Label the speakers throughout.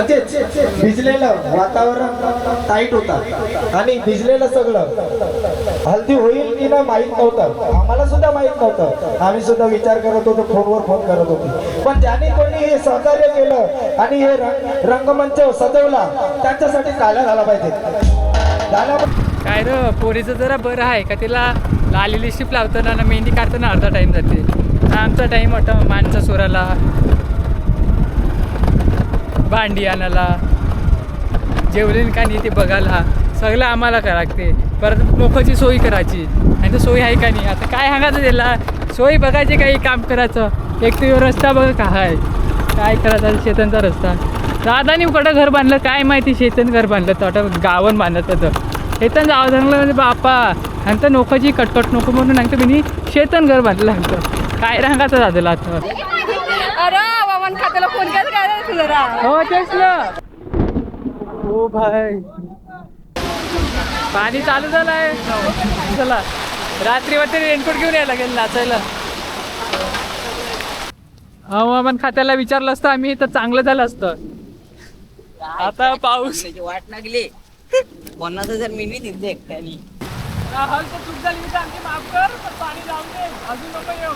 Speaker 1: म्हणजे भिजलेलं वातावरण टाईट होता आणि भिजलेलं सगळं हल्दी होईल की नाही माहित नव्हतं, आम्हाला सुद्धा माहित नव्हतं. आम्ही सुद्धा विचार करत होतो, फोनवर फोन करत होतो. पण ज्याने कोणी हे सहकार्य केलं आणि हे रंगमंच सजवला त्यांच्यासाठी टाळ्या झाला पाहिजे.
Speaker 2: काय र पोरीचं जरा बरं आहे का, तिला लाली लिपस्टिक लावताना ना मेहंदी काढताना अर्धा टाईम जाते. आमचा टाईम होता माणसा सोराला, भांडी आणायला, जेवलेन का नाही ते बघायला, सगळं आम्हाला करा लागते. परत लोकांची सोय करायची आणि तर सोय आहे का नाही. आता काय सांगायचं त्याला, सोय बघायची काही काम करायचं. एक तर रस्ता बघा काय काय करायचं, शेतांचा रस्ता. दादानी कुठं घर बांधलं काय माहिती, शेतन घर बांधलं तर आता गावन बांधलं तर शेतन जावं चांगलं म्हणजे बापा आणि तर नोकाची कटकट नको म्हणून सांगतो मी शेतन घर बांधलं सांगतो. काय सांगायचं दादाला आता.
Speaker 3: खात्याला फोन करायचं जरा.
Speaker 2: हो तेच ना. हो भाई पाणी चालू झालंय. चला रात्रीवरती रेनकोट घेऊन यायला लागेल नाचायला. हवामान खात्याला विचारलं असतं आम्ही तर चांगलं झालं असतं. आता पाऊस
Speaker 4: वाट लागली 50,000 मिनिट तिथे एकट्यानी.
Speaker 2: चूक झाली तर आमची माफ कर, पण पाणी जाऊन दे, अजून नको येऊ.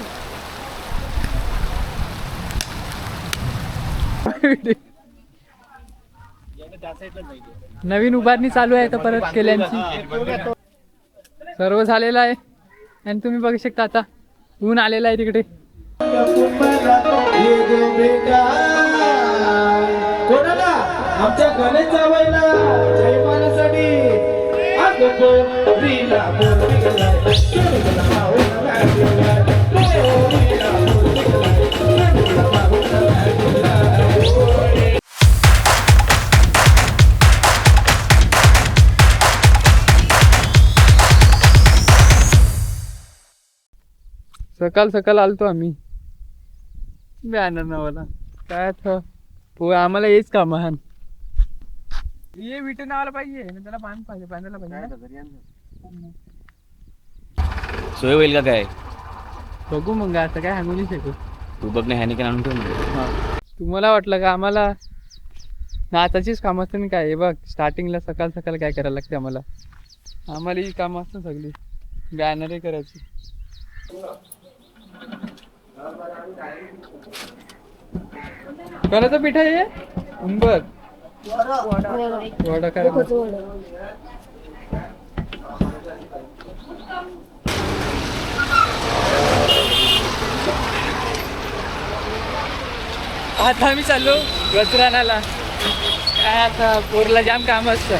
Speaker 2: नवीन उभारणी चालू आहे तर परत केल्यांची सर्व झालेलं आहे आणि तुम्ही बघू शकता आता ऊन आलेलं आहे तिकडे.
Speaker 1: कोणाला आमच्या गणेश जावईला जयमानासाठी
Speaker 2: सकाळ सकाळ आलतो आम्ही बॅनर नावाला. काय हो आम्हाला हेच काम आहे. ये विटे नावाला पाहिजे त्याला बांध पाहिजे, बांधायला पाहिजे.
Speaker 5: सोय होईल का काय
Speaker 2: बघू मग आता काय सांगू नाही शकू.
Speaker 5: तू बघ नाही ह्याने आणून ठेव.
Speaker 2: तुम्हाला वाटलं का आम्हाला नाचाचीच कामं असतं ना काय. हे बघ स्टार्टिंगला सकाळ सकाळ काय करायला लागते आम्हाला. आम्हाला ही कामं असतं सगळी, बॅनरही करायची. कोणाचं पीठ आहे उंबर वडा काय आता आम्ही चाललो गजरानाला. काय आता पोरला जाम काम असतं.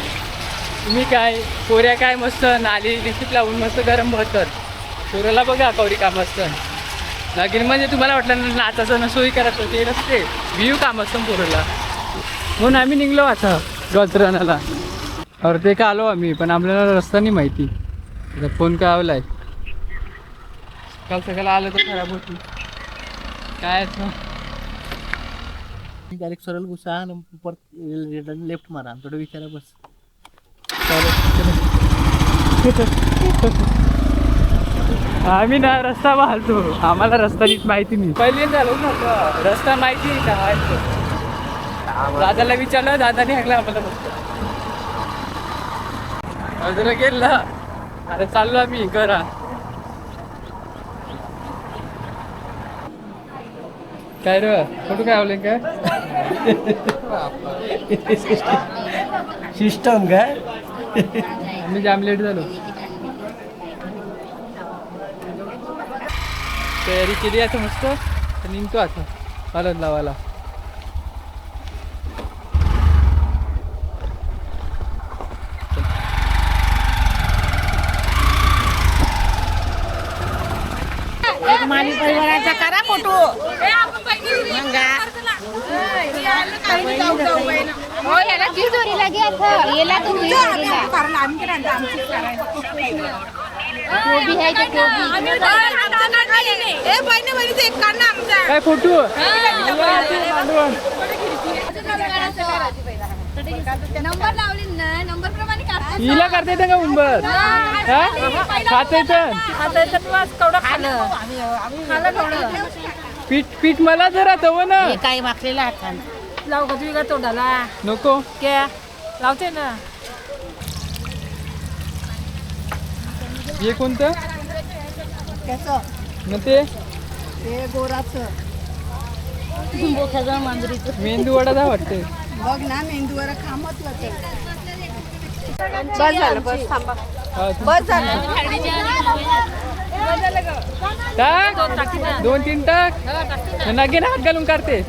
Speaker 2: तुम्ही काय पोऱ्या काय मस्त नाली लिपस्टिक लावून मस्त गरम भरतात. पोराला बघा कवरी काम असतं. लागेल म्हणजे तुम्हाला वाटलं ना नाचाचं ना सोयी करायचं ते नसते, व्ह्यू काम असतं पोराला. म्हणून आम्ही निघलो आता गजरानाला. और ते का आलो आम्ही पण आपल्याला रस्ता नाही माहिती. फोन का आवलाय काल सकाळला आलं तर खराब होती. काय
Speaker 4: डायरेक्ट सरळ घुसा परत लेफ्ट मारा, थोडं विचारा बस.
Speaker 2: आम्ही ना रस्ता पाहतो, आम्हाला रस्ता नीट माहिती नाही. पहिल्यांदा आलो ना रस्ता माहिती आहे का. दादाला विचारलं, दादाने हाकलं आम्हाला फक्त. बाजूला गेला अरे चाललो आम्ही करा. काय रे फोटो काय आवले काय
Speaker 4: सिस्टम काय
Speaker 2: आम्ही जाम लेट झालो. तयारी केली आता मस्त निघतो आता हळद लावायला.
Speaker 3: माली परिवाराचा करा फोटो. हो याला तिजोरीला घ्यायचं, याला तुम्ही कारण आम्ही कोबी आहे ते कोबी. ए बहिणी बहिणीचं एक काढ ना आमचा.
Speaker 2: काय फोटो
Speaker 3: नंबर लावली ना, नंबर प्रमाणे काढतात.
Speaker 2: हिला करता येतं का उंबर खाता येतं. पीठ पीठ मला जरा तव ना
Speaker 4: काय मागलेला हात
Speaker 3: लाव का तुम्ही का तोंडाला
Speaker 2: नको
Speaker 3: क्या लावते ना
Speaker 2: हे कोणतं
Speaker 3: त्याचं
Speaker 2: मग ते
Speaker 3: ते गोराचं बोख्याचं मांजरीचं
Speaker 2: मेंदू वडा जा वाटते.
Speaker 3: बघ ना मेंदूवर खामतलं ते बस झालं बस थांबा
Speaker 2: हा,
Speaker 3: बस झालं
Speaker 2: टाक 2-3 टाक नागिन हात घालून काढते.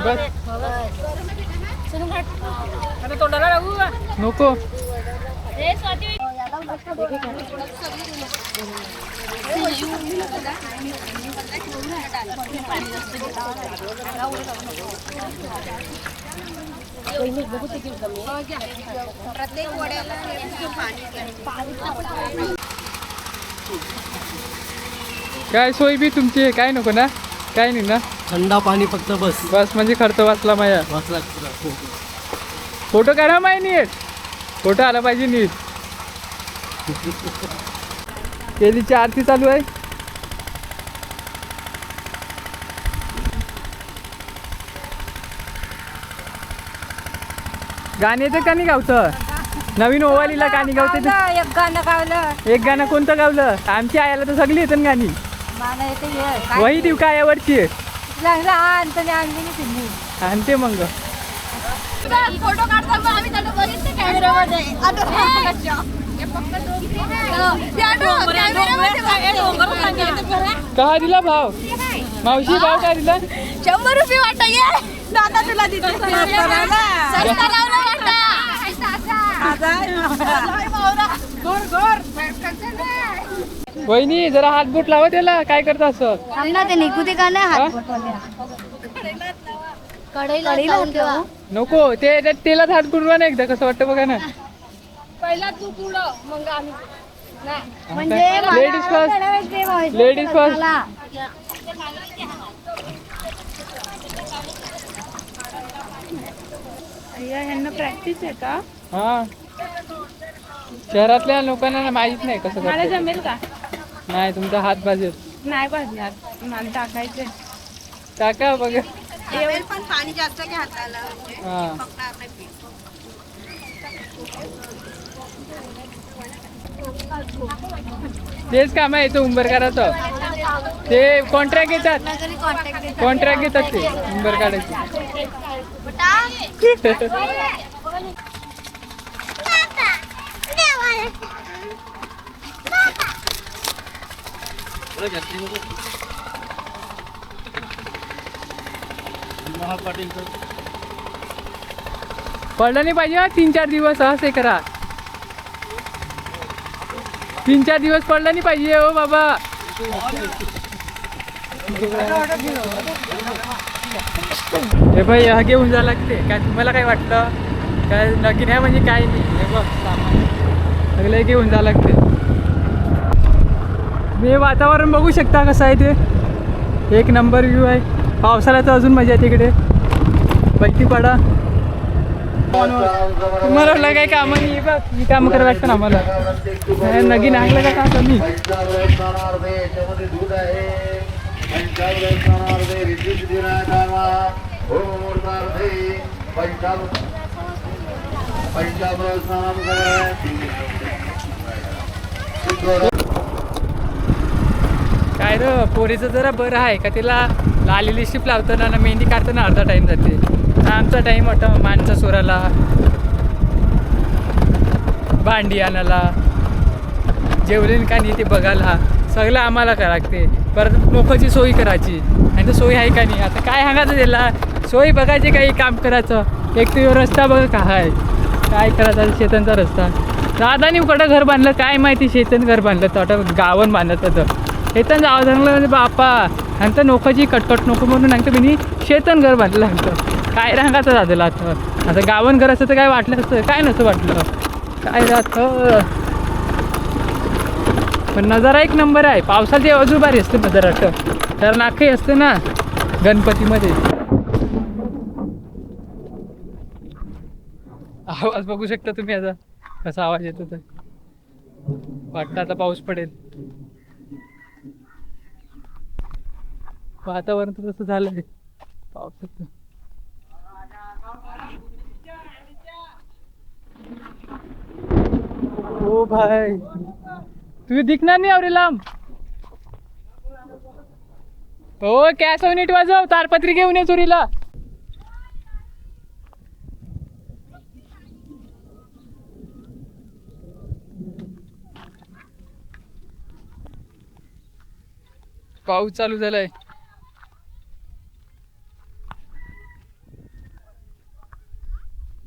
Speaker 2: बस
Speaker 3: तोंडाला लागू
Speaker 2: नको काय सोय बी तुमची आहे, काय नको ना काय नाही ना.
Speaker 4: थंडा पाणी फक्त बस
Speaker 2: बस म्हणजे खर्च वाचला माझ्या.
Speaker 4: वाचला.
Speaker 2: फोटो काढा माय नीट फोटो आला पाहिजे नीट. केलीची आरती चालू आहे. गाणे येते का नाही गावचं नवीन ओवालीला गाणी गावते ते.
Speaker 3: एक गाणं गावलं
Speaker 2: एक गाणं कोणतं गावलं आमची आयाला तर सगळी येतं गाणी.
Speaker 3: मला येते
Speaker 2: वही देऊ का यावरची आणते मग.
Speaker 3: फोटो काढताना आम्ही त्याला बघितलं कॅमेरामध्ये
Speaker 2: का दिला भाव मावशी भाव काय दिला
Speaker 3: 100 रुपये वाटा ये दादा तुला देते सस्ता लावला वाटा
Speaker 2: वहिनी जरा हात बोट लावा त्याला काय करता असं.
Speaker 3: थांबना ते निघू दे का नाही कढईला लावून ठेवा
Speaker 2: नको ते तेलात हात बुडवा ना एकदा कसं वाटतं बघा ना.
Speaker 3: पहिला तू पुढं मग आम्ही
Speaker 2: लेडीज फर्स्ट लेडीज फर्स्ट.
Speaker 3: ह्यांना प्रॅक्टिस आहे का
Speaker 2: हा शहरातल्या लोकांना माहित नाही कसं
Speaker 3: मला
Speaker 2: करतात.
Speaker 3: जमेल का
Speaker 2: नाही तुमचा हात भाजेल.
Speaker 3: नाही भाजणार मला टाकायचे
Speaker 2: टाका बघा.
Speaker 3: पण पाणी जास्त घ्या हाताला
Speaker 2: हा तेच काम आहे तो उंबरकाराचं. ते कॉन्ट्रॅक्ट घेतात कॉन्ट्रॅक्ट घेतात ते उंबर काढायचे. पडलं नाही पाहिजे 3-4 दिवस असं करा. 3-4 दिवस पडलं नाही पाहिजे हो बाबा. हे बाई हा घेऊन जावं लागते काय तुम्हाला काय वाटतं काय नक्की नाही म्हणजे काय नाही. हे बघ सामान सगळं घेऊन जावं लागते. मी वातावरण बघू शकता कसं आहे ते एक नंबर व्ह्यू आहे. पावसाळ्यात अजून मजा आहे तिकडे. पैकी पडा तुम्हाला वाटलं काही कामं नाही बघ मी कामं करावं लागतं ना आम्हाला. नगीन आणलं का कमी काय र पोरीचं जरा बरं आहे का तिला लाली लिस्टिप लावताना ना मेहंदी काढताना अर्धा टाईम जाते. आमचा टाईम होता माणसा सोराला भांडी आणायला जेवलेन का नाही ते बघायला सगळं आम्हाला करावं लागते. परत मोफाची सोयी करायची आणि तर सोयी आहे का नाही आता काय सांगायचं त्याला. सोयी बघायची काही काम करायचं. एक तर रस्ता बघा काय करायचं शेतांचा रस्ता. दादानी कुठं घर बांधलं काय माहिती शेतन घर बांधलं तर आता गावन बांधत होतं. शेतन जावं झालं म्हणजे बापा नंतर नोकाची कटकट नको म्हणून नंतर मी शेतन घर बांधलं नंतर काय रांगाचं झालं आता गावन घर असतं तर काय वाटलं असतं काय नसतं वाटलं काय राहतं. पण नजारा एक नंबर आहे. पावसाचे अजून भारी असतं नजारा तर नाखही असतं ना गणपतीमध्ये. आवाज बघू शकता तुम्ही आता कसा आवाज येतो तर वाटतं आता पाऊस पडेल. वातावरण तर तसं झालंय पावसाचं. ओ भाई तुम्ही दिखणार नाही अरे लांब. हो कॅश नीट वाजव, तारपत्री घेऊन ये चोरीला. पाऊस चालू झालाय.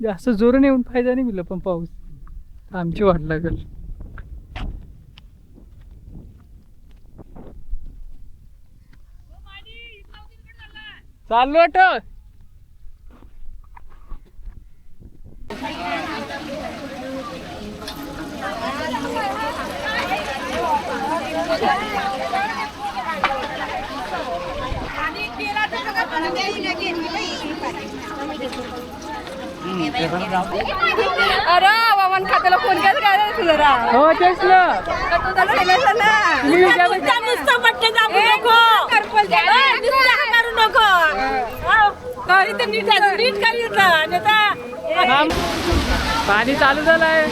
Speaker 2: जास्त जोराने येऊन फायदा नाही मिळला, पण पाऊस आमची वाट लागेल. चाललो ऑटो.
Speaker 3: अरे वामन खात्याला फोन काय तुला
Speaker 2: हो तेच ना. तुम्ही विचार
Speaker 3: नुसतं पट्टे दाबू नको, नुसतं करू नको. तरी तर नीट करायचं.
Speaker 2: पाणी चालू झालंय.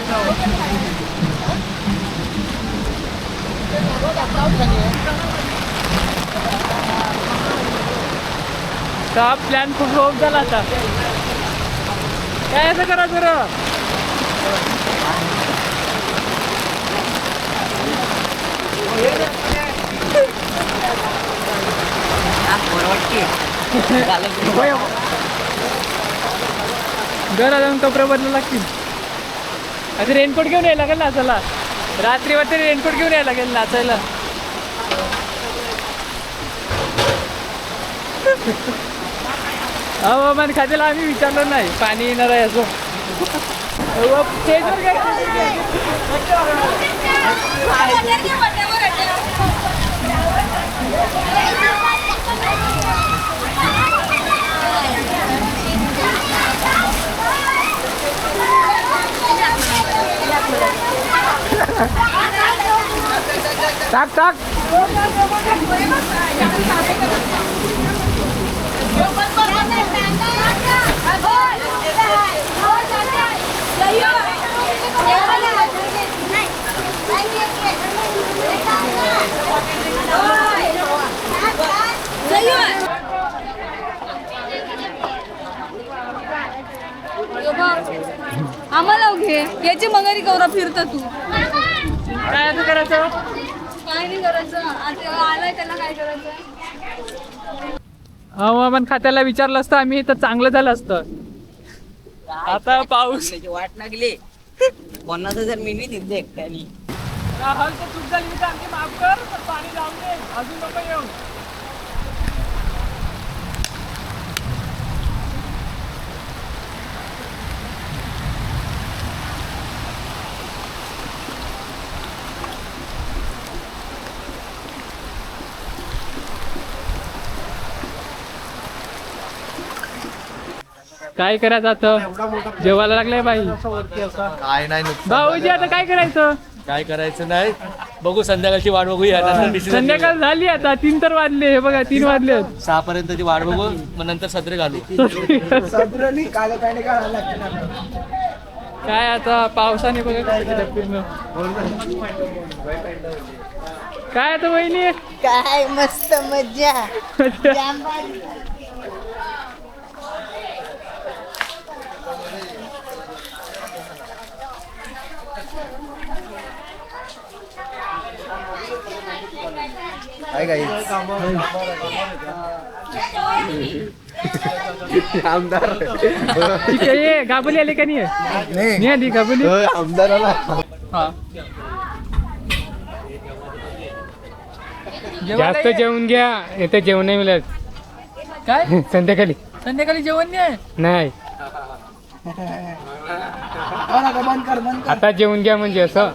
Speaker 2: प्लॅन खूप फ्लॉप झाला आता. काय असं करा जरा. घरा जाऊन कपडे बदलायला लागतील. आता रेनकोट घेऊन यायला लागेल नाचायला. रात्रीवर तरी रेनकोट घेऊन यायला लागेल नाचायला. हवामान खात्याला आम्ही विचारलं नाही पाणी येणार आहे असं. स्टेजवर काय टाक टाक.
Speaker 3: आम्हाला घे याची मगारी गौरव फिरत तू
Speaker 2: काय असं करायचं.
Speaker 3: काय नाही करायचं. आता आलाय त्याला काय करायचं.
Speaker 2: हवामान खात्याला विचारलं असतं आम्ही तर चांगलं झालं असतं. आता पाऊस
Speaker 6: वाट लागली 50,000 मिनिट तिथे एकट्यानी.
Speaker 2: चूक झाली तर आमची माफ कर, पण पाणी जाऊन दे अजून नको येऊ. काय करायचं आता. जेवायला लागलंय बाई.
Speaker 1: काय नाही
Speaker 2: भाऊजी आता काय करायचं.
Speaker 5: काय करायचं नाही, बघू संध्याकाळची वाट बघूया. नंतर decision
Speaker 2: संध्याकाळ झाली आता 3 तर वाजले. हे बघा 3 वाजले.
Speaker 5: घेऊ. 6 पर्यंतची वाट बघू, मग नंतर सत्र घालू.
Speaker 2: काय आता पावसाने बघा काय केलं पूर्ण. काय आता वहिनी.
Speaker 6: काय मस्त मजा.
Speaker 1: काय काय आमदार
Speaker 2: ठीक आहे. ये गाबुली आली का नाही आली गाबुली.
Speaker 1: आमदाराला
Speaker 2: हा
Speaker 7: जास्त जेवून घ्या, इथे जेवण नाही मिळत.
Speaker 2: काय
Speaker 7: संध्याकाळी
Speaker 2: संध्याकाळी जेवण नाही.
Speaker 7: नाही, आता जेवून घ्या म्हणजे असं.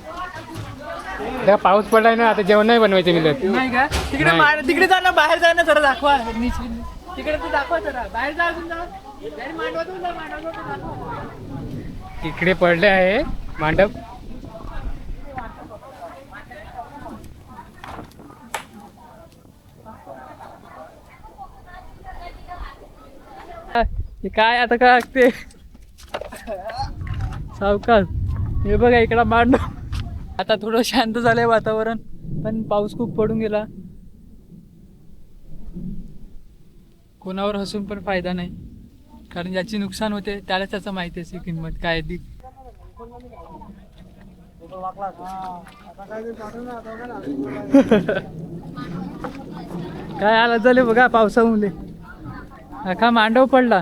Speaker 7: आता पाऊस पडलाय ना, आता जेवण नाही बनवायचं मिळत.
Speaker 2: नाही का तिकडे
Speaker 7: नाही.
Speaker 2: तिकडे जा ना, बाहेर जा ना, जरा दाखवा. तिकडे तर दाखवा जरा. बाहेर जा अजून जा. मांडवातून जा, मांडवातून दाखवा.
Speaker 7: इकडे पडले आहे मांडव.
Speaker 2: हे काय आता काय लागते सावकाश. हे बघा इकडं मांडव. आता थोडं शांत झालंय वातावरण, पण पाऊस खूप पडून गेला. कोणावर हसून पण फायदा नाही, कारण ज्याची नुकसान होते त्यालाच त्याचं माहिती असते किंमत काय ती. काय हालत झाले बघा पावसामुळे. अख्खा मांडव पडला.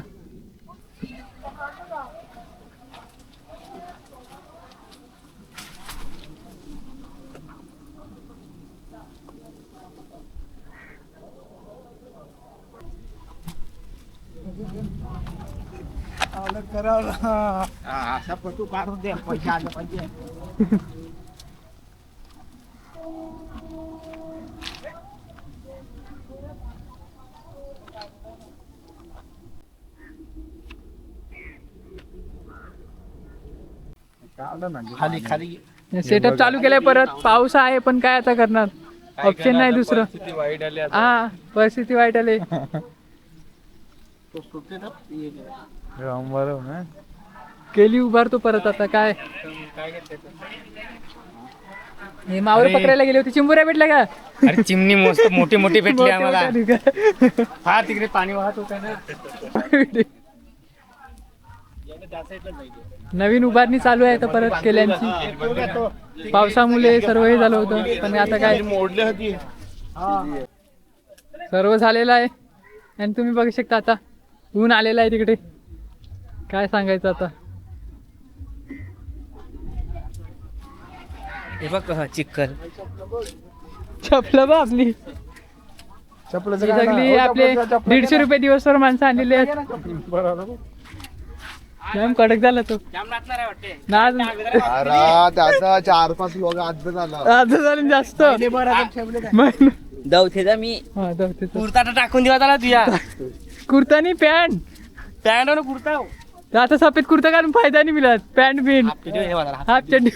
Speaker 5: खाली खाली
Speaker 2: सेटअप चालू केलाय परत. पाऊस आहे पण काय आता करणार, ऑप्शन नाही दुसरं.
Speaker 5: वाईट आली
Speaker 2: हा परिस्थिती वाईट आली. केली उभारतो परत आता काय. हे मावर पकडायला गेले होते, चिंबुऱ्या भेटल्या का?
Speaker 7: अरे चिमणी मस्त मोठी मोठी भेटली आम्हाला. हा तिकडे पाणी वाहत होतं ना.
Speaker 2: नवीन उभारणी चालू आहे तर परत केल्यांची. पावसामुळे सर्व हे झालं होतं, पण आता काय सर्व झालेलं आहे. आणि तुम्ही बघू शकता आता ऊन आलेलं आहे तिकडे. काय सांगायचं आता.
Speaker 5: हे बघ चिखल.
Speaker 2: चपलं बा आपली सगळी आपले 150 रुपये दिवसभर माणसं आणलेली आहेत. जाम कडक झाला तो नाच.
Speaker 1: त्याचा 4-5 लोक आज झाला.
Speaker 2: आता झालं जास्त.
Speaker 6: दवथेचा मी
Speaker 2: हा दवते तो.
Speaker 5: कुर्ता टाकून दिला त्याला तुझ्या.
Speaker 2: कुर्ता नाही पॅन्ट.
Speaker 5: पॅन्ट आणि कुर्ता.
Speaker 2: तर आता सफेद कुर्ता घालून फायदा नाही मिळत. पॅन्ट बिन हाफ चड्डी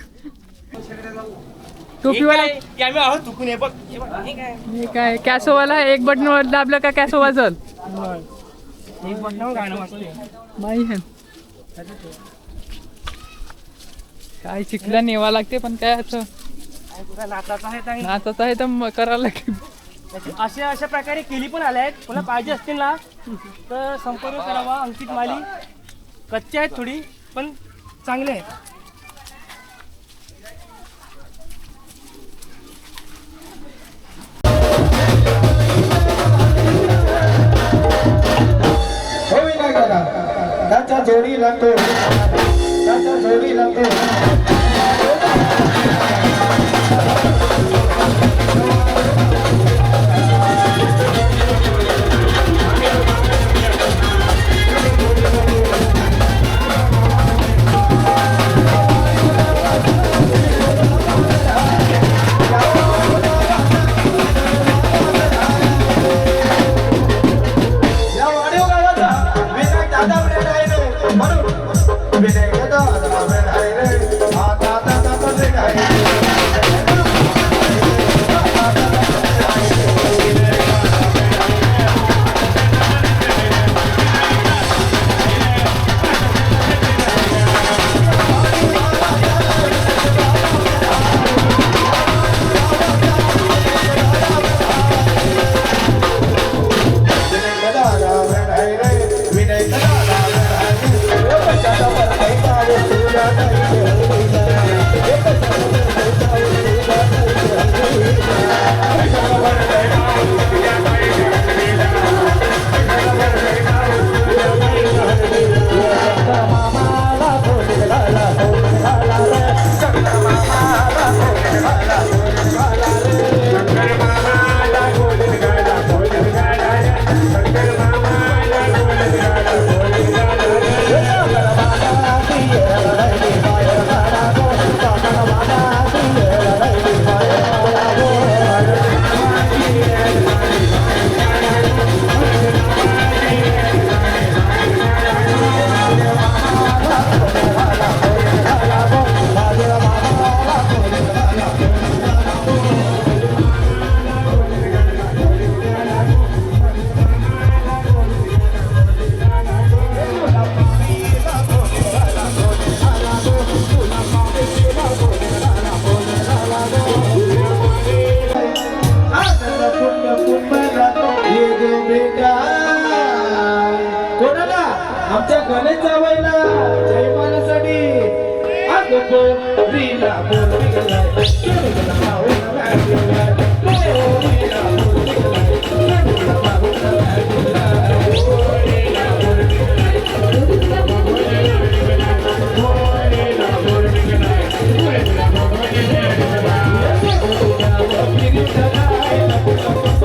Speaker 2: टोपीवाला.
Speaker 5: आम्ही आहोत चुकून. हे बघ
Speaker 2: हे काय कॅसोवाला एक बटन वर दाबलं का कॅसो वाजल. नाही है. काय चिखला नेवा लागते, पण काय असं नाचाचं आहे तर करावं लागते.
Speaker 5: अशा प्रकारे केली पण आल्या आहेत. कोणा पाहिजे असतील ना तर संपर्क करावा. अंकित माली कच्चे आहेत थोडी, पण चांगले आहेत.
Speaker 1: त्याच्या जोडीला तो, त्याच्या जोडीला तो. कोणाला आमच्या गणेश जावईला जयमानासाठी पोरीला पोरी गेलाय पोरीला पाहून राहिलाय पोरीला पोरी गेलाय पोरीला पाहून राहिलाय पोरीला पोरी गेलाय पोरीला पाहून राहिलाय पोरीला पोरी गेलाय पोरीला पाहून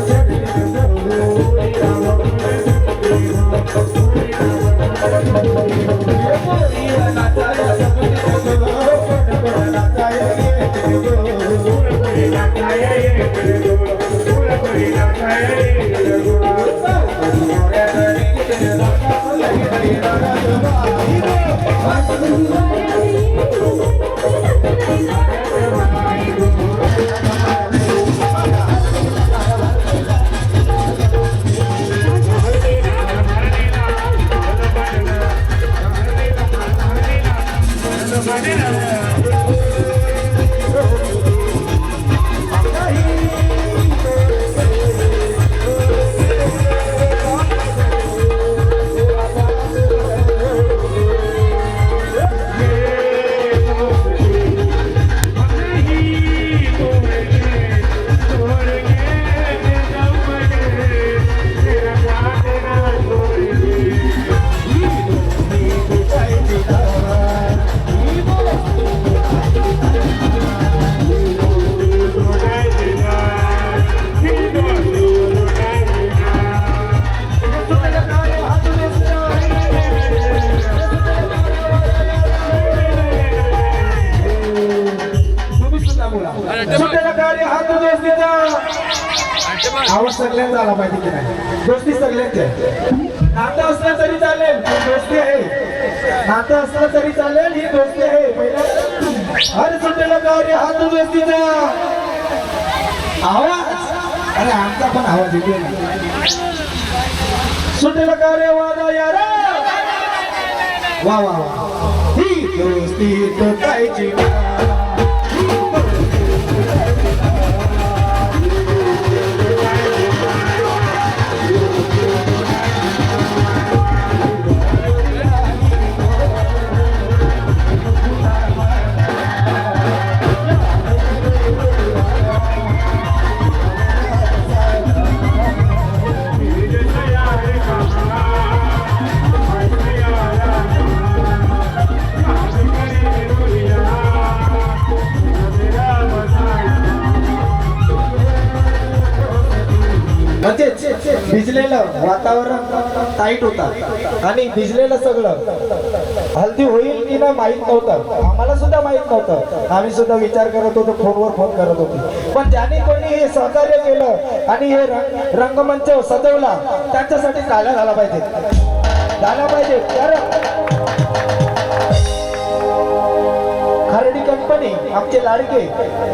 Speaker 1: Thank you. आवाज सगळ्यांचा आला पाहिजे की नाही. दोस्ती सगळ्यांची आहे. नातं असलं तरी चालेल, ही दोस्ती आहे. नातं असलं तरी चालेल, ही दोस्ती आहे. पहिला हर सुटेला गाव रे हात दोस्तीचा आवाज. अरे आमचा पण आवाज येतो ना. सुटेला गाव रे वादा यार. वा वा वा. ही दोस्ती तो कायची म्हणजे भिजलेलं वातावरण टाईट होता आणि भिजलेलं सगळं हल्दी होईल की नाही माहीत नव्हतं. आम्हाला सुद्धा माहीत नव्हतं. आम्ही सुद्धा विचार करत होतो, फोनवर फोन करत होतो. पण ज्याने कोणी हे सहकार्य केलं आणि हे रंगमंच सजवला त्यांच्यासाठी टाळ्या झाला पाहिजे. खरडी कंपनी आमचे लाडके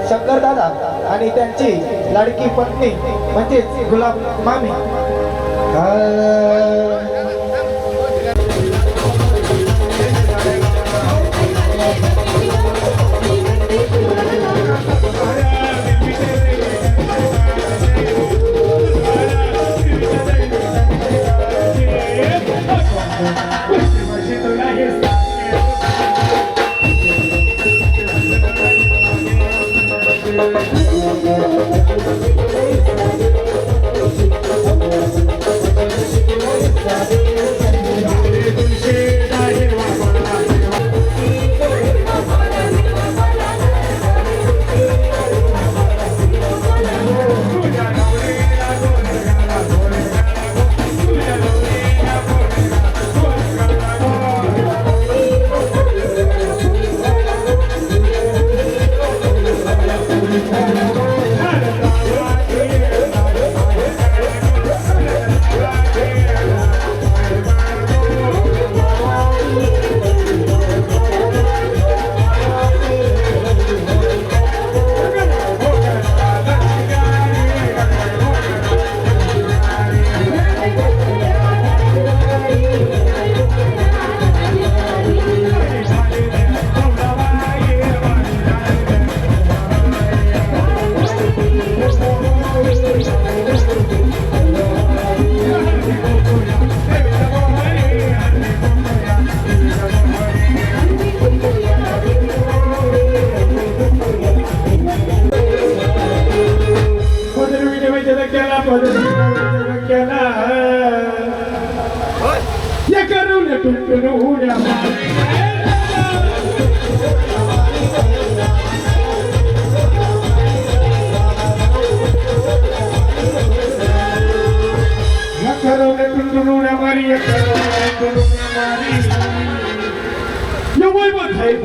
Speaker 1: शंकर दादा आणि त्यांची लाडकी पत्नी म्हणजे गुलाब मामी.
Speaker 8: You will not take